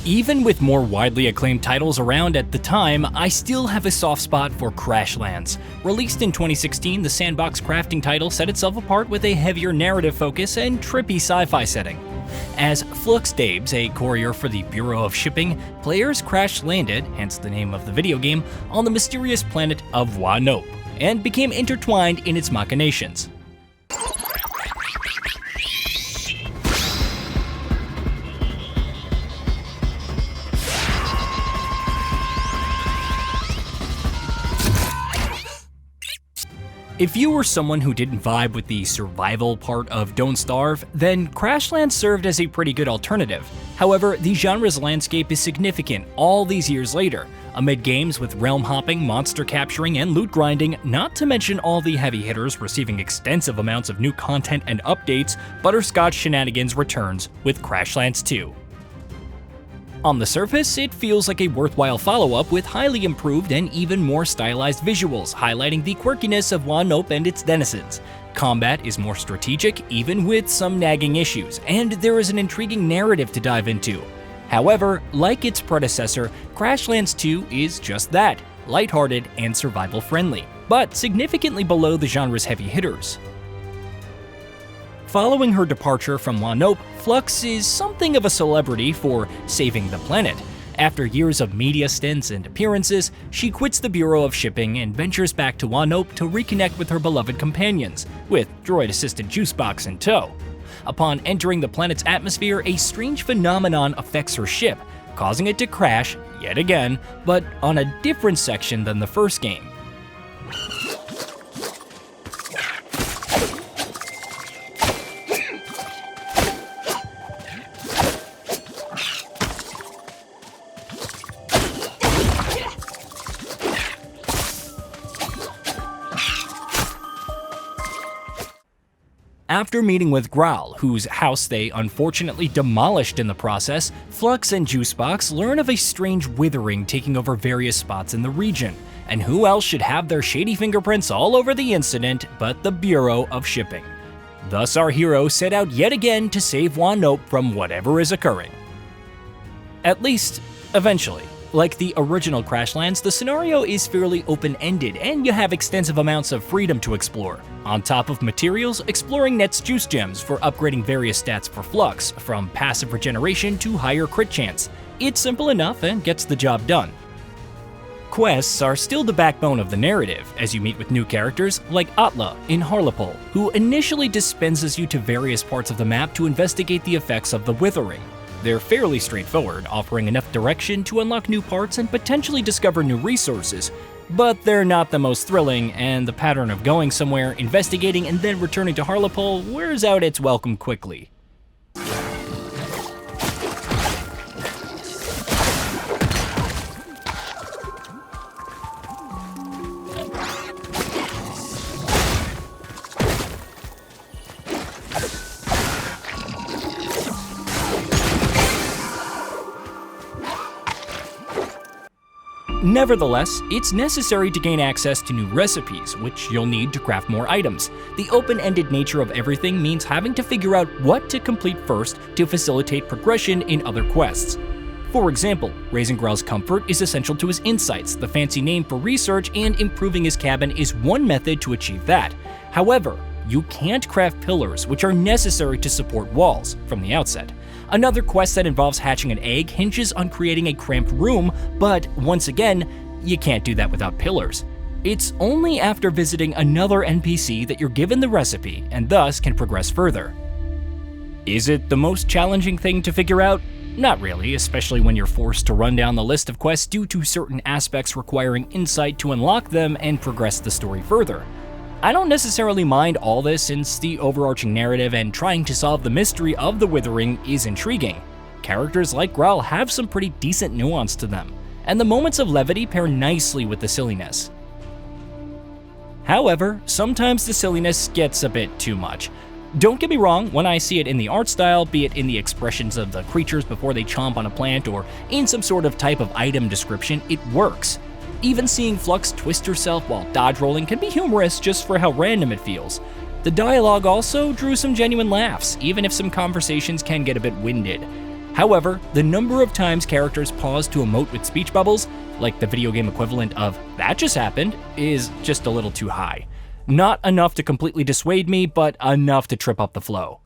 Even with more widely acclaimed titles around at the time, I still have a soft spot for Crashlands. Released in 2016, the sandbox crafting title set itself apart with a heavier narrative focus and trippy sci-fi setting. As Flux Dabes, a courier for the Bureau of Shipping, players crash-landed, hence the name of the video game, on the mysterious planet of Woanope, and became intertwined in its machinations. If you were someone who didn't vibe with the survival part of Don't Starve, then Crashlands served as a pretty good alternative. However, the genre's landscape is significant all these years later, amid games with realm hopping, monster capturing, and loot grinding, not to mention all the heavy hitters receiving extensive amounts of new content and updates. Butterscotch Shenanigans returns with Crashlands 2. On the surface, it feels like a worthwhile follow-up with highly improved and even more stylized visuals, highlighting the quirkiness of Woanope and its denizens. Combat is more strategic, even with some nagging issues, and there is an intriguing narrative to dive into. However, like its predecessor, Crashlands 2 is just that, lighthearted and survival-friendly, but significantly below the genre's heavy hitters. Following her departure from Woanope, Flux is something of a celebrity for saving the planet. After years of media stints and appearances, she quits the Bureau of Shipping and ventures back to Woanope to reconnect with her beloved companions, with droid-assisted Juicebox in tow. Upon entering the planet's atmosphere, a strange phenomenon affects her ship, causing it to crash yet again, but on a different section than the first game. After meeting with Growl, whose house they unfortunately demolished in the process, Flux and Juicebox learn of a strange withering taking over various spots in the region. And who else should have their shady fingerprints all over the incident but the Bureau of Shipping? Thus our heroes set out yet again to save Woanope from whatever is occurring. At least, eventually. Like the original Crashlands, the scenario is fairly open-ended and you have extensive amounts of freedom to explore. On top of materials, exploring nets juice gems for upgrading various stats for Flux, from passive regeneration to higher crit chance. It's simple enough and gets the job done. Quests are still the backbone of the narrative, as you meet with new characters like Atla in Harlepole, who initially dispenses you to various parts of the map to investigate the effects of the withering. They're fairly straightforward, offering enough direction to unlock new parts and potentially discover new resources, but they're not the most thrilling, and the pattern of going somewhere, investigating, and then returning to Harlepole wears out its welcome quickly. Nevertheless, it's necessary to gain access to new recipes, which you'll need to craft more items. The open-ended nature of everything means having to figure out what to complete first to facilitate progression in other quests. For example, raising Growl's comfort is essential to his insights, the fancy name for research, and improving his cabin is one method to achieve that. However, you can't craft pillars, which are necessary to support walls, from the outset. Another quest that involves hatching an egg hinges on creating a cramped room, but once again, you can't do that without pillars. It's only after visiting another NPC that you're given the recipe, and thus can progress further. Is it the most challenging thing to figure out? Not really, especially when you're forced to run down the list of quests due to certain aspects requiring insight to unlock them and progress the story further. I don't necessarily mind all this since the overarching narrative and trying to solve the mystery of the withering is intriguing. Characters like Growl have some pretty decent nuance to them, and the moments of levity pair nicely with the silliness. However, sometimes the silliness gets a bit too much. Don't get me wrong, when I see it in the art style, be it in the expressions of the creatures before they chomp on a plant or in some sort of type of item description, it works. Even seeing Flux twist herself while dodge rolling can be humorous just for how random it feels. The dialogue also drew some genuine laughs, even if some conversations can get a bit winded. However, the number of times characters pause to emote with speech bubbles, like the video game equivalent of "that just happened," is just a little too high. Not enough to completely dissuade me, but enough to trip up the flow.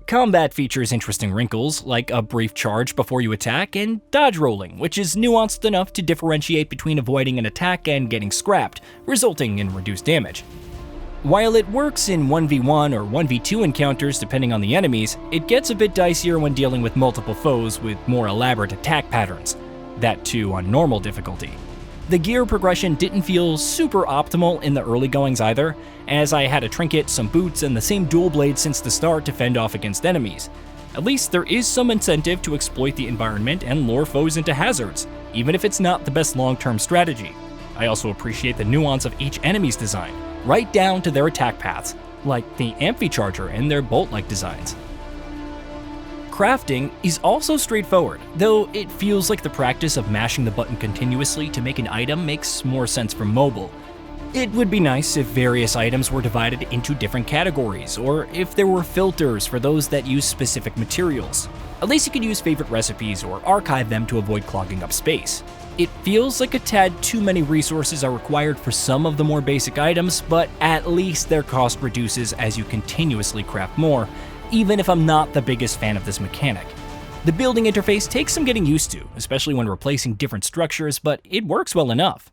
Combat features interesting wrinkles, like a brief charge before you attack, and dodge rolling, which is nuanced enough to differentiate between avoiding an attack and getting scrapped, resulting in reduced damage. While it works in 1v1 or 1v2 encounters depending on the enemies, it gets a bit dicier when dealing with multiple foes with more elaborate attack patterns, that too on normal difficulty. The gear progression didn't feel super optimal in the early goings either, as I had a trinket, some boots, and the same dual blade since the start to fend off against enemies. At least there is some incentive to exploit the environment and lure foes into hazards, even if it's not the best long-term strategy. I also appreciate the nuance of each enemy's design, right down to their attack paths, like the Amphi-Charger and their bolt-like designs. Crafting is also straightforward, though it feels like the practice of mashing the button continuously to make an item makes more sense for mobile. It would be nice if various items were divided into different categories, or if there were filters for those that use specific materials. At least you could use favorite recipes or archive them to avoid clogging up space. It feels like a tad too many resources are required for some of the more basic items, but at least their cost reduces as you continuously craft more, even if I'm not the biggest fan of this mechanic. The building interface takes some getting used to, especially when replacing different structures, but it works well enough.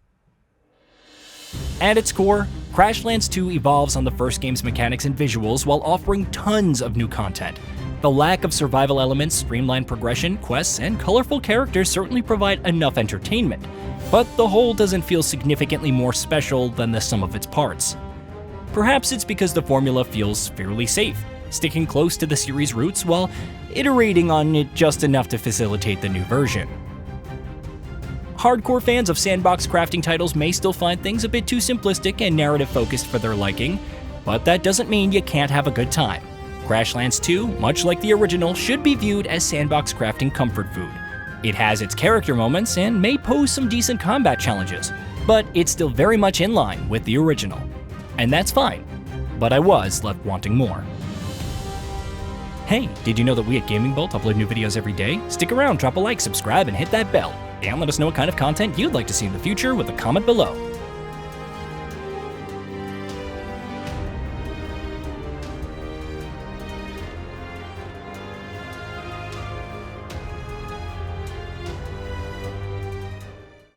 At its core, Crashlands 2 evolves on the first game's mechanics and visuals while offering tons of new content. The lack of survival elements, streamlined progression, quests, and colorful characters certainly provide enough entertainment, but the whole doesn't feel significantly more special than the sum of its parts. Perhaps it's because the formula feels fairly safe, sticking close to the series' roots while iterating on it just enough to facilitate the new version. Hardcore fans of sandbox crafting titles may still find things a bit too simplistic and narrative-focused for their liking, but that doesn't mean you can't have a good time. Crashlands 2, much like the original, should be viewed as sandbox crafting comfort food. It has its character moments and may pose some decent combat challenges, but it's still very much in line with the original. And that's fine, but I was left wanting more. Hey, did you know that we at GamingBolt upload new videos every day? Stick around, drop a like, subscribe, and hit that bell. And let us know what kind of content you'd like to see in the future with a comment below.